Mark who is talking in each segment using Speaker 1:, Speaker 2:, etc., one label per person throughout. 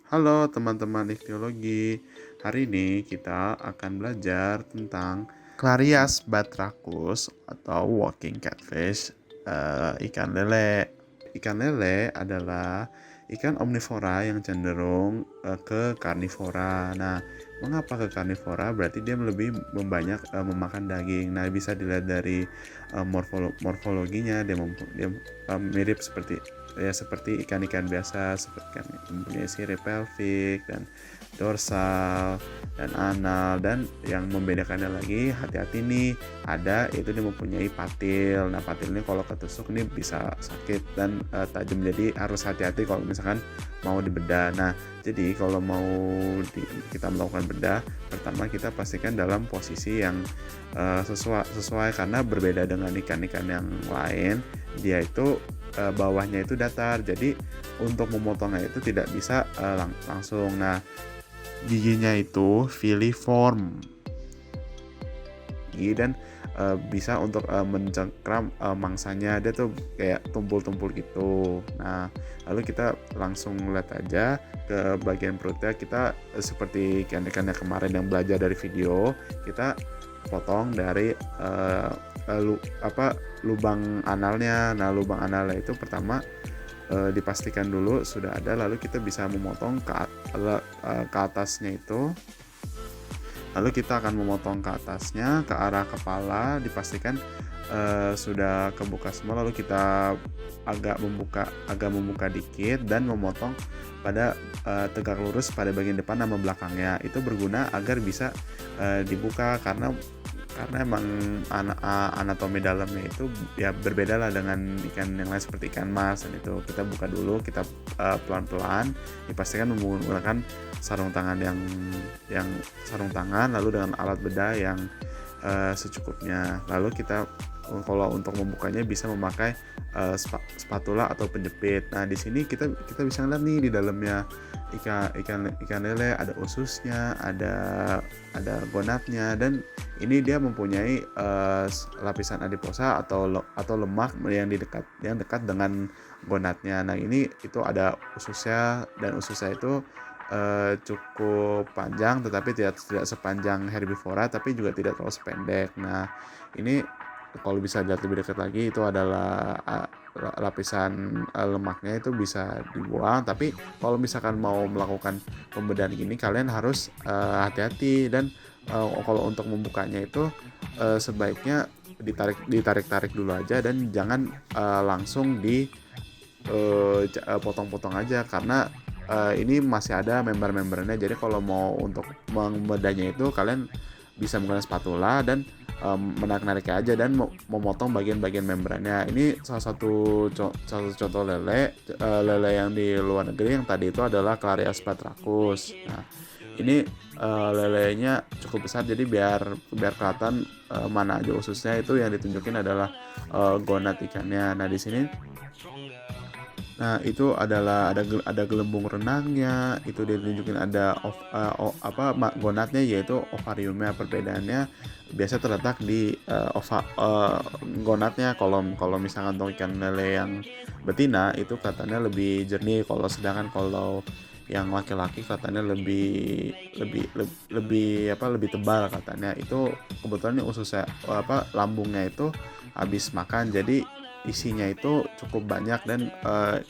Speaker 1: Halo teman-teman ikhtiologi. Hari ini kita akan belajar tentang Clarias batrachus atau walking catfish, ikan lele. Ikan lele adalah ikan omnivora yang cenderung ke karnivora. Nah, mengapa ke karnivora? Berarti dia lebih membanyak memakan daging. Nah, bisa dilihat dari morfologinya, dia mirip seperti ikan-ikan biasa, seperti ikan yang mempunyai sirip pelvik dan dorsal dan anal. Dan yang membedakannya lagi, hati-hati nih, ada yaitu dia mempunyai patil. Nah, patil ini kalau ketusuk ini bisa sakit dan tajam, jadi harus hati-hati kalau misalkan mau dibedah. Nah, jadi kalau mau kita melakukan bedah, pertama kita pastikan dalam posisi yang sesuai, karena berbeda dengan ikan-ikan yang lain, dia itu bawahnya itu datar, jadi untuk memotongnya itu tidak bisa langsung. Nah, giginya itu filiform gigi, dan bisa untuk mencengkram mangsanya, dia tuh kayak tumpul-tumpul gitu. Nah, lalu kita langsung lihat aja ke bagian perutnya. Kita seperti ikan-ikan yang kemarin yang belajar dari video, kita potong dari lubang analnya. Nah, lubang analnya itu pertama dipastikan dulu sudah ada, lalu kita bisa memotong ke atasnya itu. Lalu kita akan memotong ke atasnya ke arah kepala, dipastikan sudah kebuka semua. Lalu kita agak membuka dikit dan memotong pada tegak lurus pada bagian depan sama belakangnya. Itu berguna agar bisa dibuka, karena emang anatomi dalamnya itu ya berbeda lah dengan ikan yang lain seperti ikan mas. Dan itu kita buka dulu, kita pelan-pelan, dipastikan menggunakan sarung tangan yang sarung tangan, lalu dengan alat bedah yang secukupnya. Lalu kita kalau untuk membukanya bisa memakai spatula atau penjepit. Nah, di sini kita bisa lihat nih di dalamnya ikan lele ada ususnya, ada gonadnya, dan ini dia mempunyai lapisan adiposa atau lemak yang dekat dengan gonadnya. Nah, ini itu ada ususnya, dan ususnya itu cukup panjang, tetapi tidak sepanjang herbivora, tapi juga tidak terlalu sependek. Nah, ini kalau bisa dilihat lebih dekat lagi, itu adalah lapisan lemaknya itu bisa dibuang. Tapi kalau misalkan mau melakukan pembedahan gini, kalian harus hati-hati. Dan kalau untuk membukanya itu sebaiknya ditarik dulu aja, dan jangan langsung potong-potong aja, karena ini masih ada member-membernya. Jadi kalau mau untuk membedahnya itu, kalian bisa menggunakan spatula dan menarik-nariknya aja dan memotong bagian-bagian membrannya. Ini salah satu contoh lele yang di luar negeri yang tadi itu adalah Clarias batrachus. Nah, ini lelenya cukup besar, jadi biar kelihatan mana aja ususnya, itu yang ditunjukin adalah gonad ikannya. Nah, di sini itu adalah ada gelembung renangnya, itu dia tunjukin ada gonadnya, yaitu ovariumnya. Perbedaannya biasa terletak di gonadnya. Kalau misalkan untuk ikan lele yang betina itu katanya lebih jernih, sedangkan kalau yang laki-laki katanya lebih tebal katanya. Itu kebetulan ususnya lambungnya itu habis makan, jadi isinya itu cukup banyak dan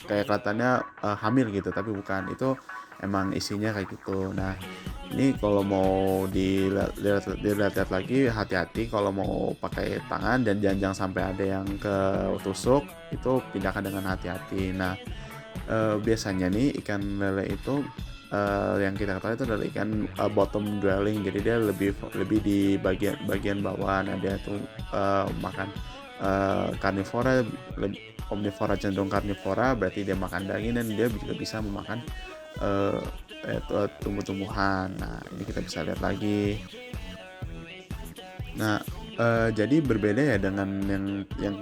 Speaker 1: kayak kelihatannya hamil gitu, tapi bukan, itu emang isinya kayak gitu. Nah, ini kalau mau dilihat lagi, hati-hati kalau mau pakai tangan, dan jangan sampai ada yang ketusuk, itu pindahkan dengan hati-hati. Nah, biasanya nih ikan lele itu yang kita ketahui itu adalah ikan bottom dwelling, jadi dia lebih di bagian bawah. Nah, dia tuh makan karnivora, omnivora cenderung karnivora, berarti dia makan daging, dan dia juga bisa memakan tumbuh-tumbuhan. Nah, ini kita bisa lihat lagi. Nah, jadi berbeda ya dengan yang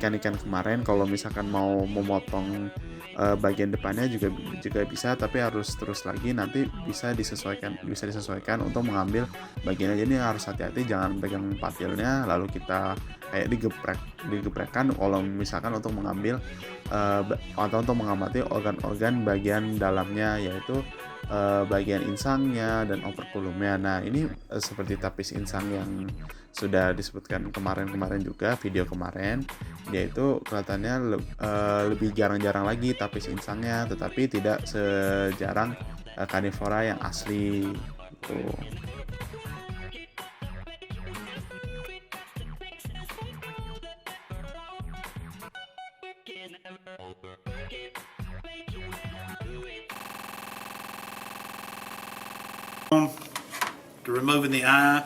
Speaker 1: ikan-ikan kemarin. Kalau misalkan mau memotong bagian depannya juga bisa, tapi harus terus lagi, nanti bisa disesuaikan untuk mengambil bagiannya. Jadi harus hati-hati, jangan pegang patilnya lalu kita kayak digeprekkan kalau misalkan untuk mengambil atau untuk mengamati organ-organ bagian dalamnya, yaitu bagian insangnya dan operculumnya. Nah, ini seperti tapis insang yang sudah disebutkan kemarin juga video kemarin, yaitu kelihatannya lebih jarang-jarang lagi tapis insangnya, tetapi tidak sejarang karnivora yang asli gitu.
Speaker 2: To removing the eye